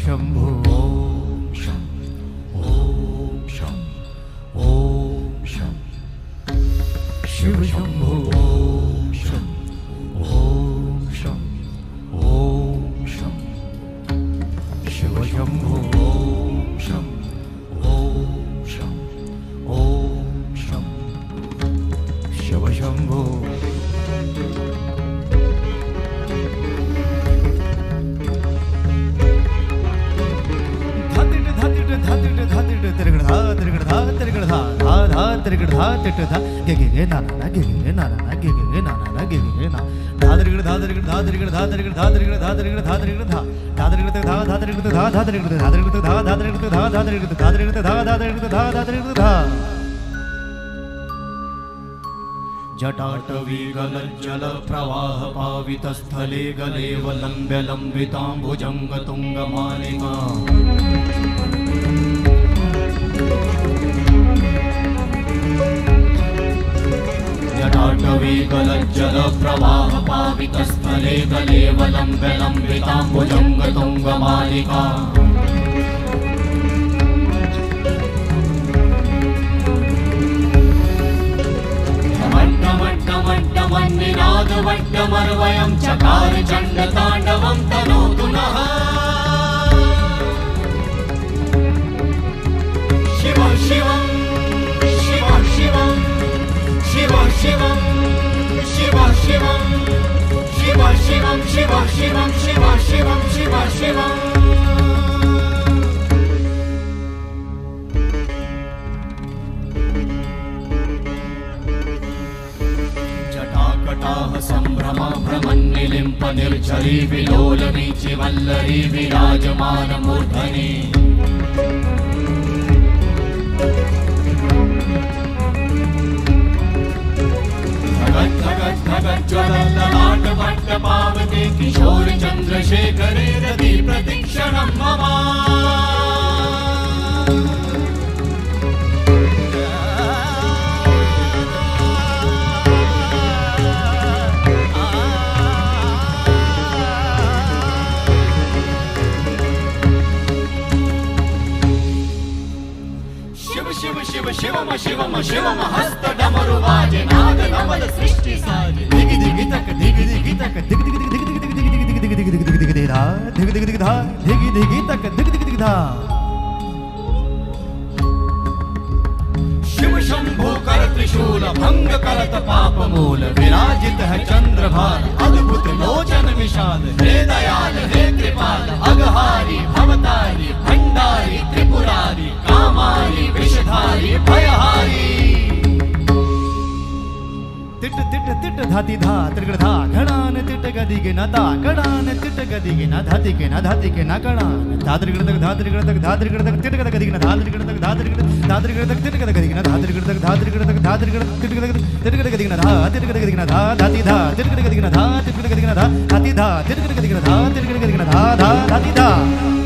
शंभो ओम शं ओम शं ओम शं शिव शंभो ओम शं ओम शं ओम शं शिव शंभो ओम शं ओम शं ओम शं शिव शंभो जटाटवी गलज्जल प्रवाह पावितस्थले गलेवलम्ब्य लम्बिताम्बुजङ्ग तुङ्गमालिका जटाटवी गलज्जल प्रवाह पावितस्थले गलेवलम्ब्य लम्बिताम्बुजङ्ग तुङ्गमालिका वट्टमर्वयं चकार चण्डताण्डवं तनोतु नः शिव शिवं शिव शिवं शिव शिवं शिव शिवं शिव शिवं शिव शिवं शिव शिवं शिव शिवं संभ्रम भ्रमन्निलिम्प निर्झरी विलोल वीचि वल्लरी विराजमान मूर्धनि धगत् धगत् धगत् ज्वलल्ललाट वट्ट पावते किशोर चन्द्रशेखरे रति प्रतिक्षणं मम शिवम शिवम शिवम हस्त डमरु बाजे नाद नवल सृष्टि साजे दिग दिग तक दिग दिग तक दिग दिग दिग दिग दिग दिग दिग दिग दिग दिग दिग दिग धा दिग दिग दिग धा दिग दिग तक दिग दिग दिग धा शिव शंभो कर त्रिशूल भंग करत पाप मूल विराजित है चंद्रभान अद्भुत लोचन विशाल हे दयाल हे कृपाल अघहारी भवतारी भंडारी त्रिपुरारी कामारी विषधारी भयहारी तिट तिट तिट धाति धा त्रिगण धा घड़ान तिट गदि के नता घड़ान तिट गदि के न धाति के न धाति के न घड़ान धात्रिगण तक धात्रिगण तक धात्रिगण तक तिट गद गदि के न धात्रिगण तक धात्रिगण तक तिट गद गदि के न धात्रिगण तक धात्रिगण तक धात्रिगण तिट गद गदि के न धा तिट गद गदि के न धा धाति धा तिट गद गदि के न धा तिट गद गदि के न धा धाति धा तिट गद गदि के न धा तिट गद गदि के न धा धा धाति धा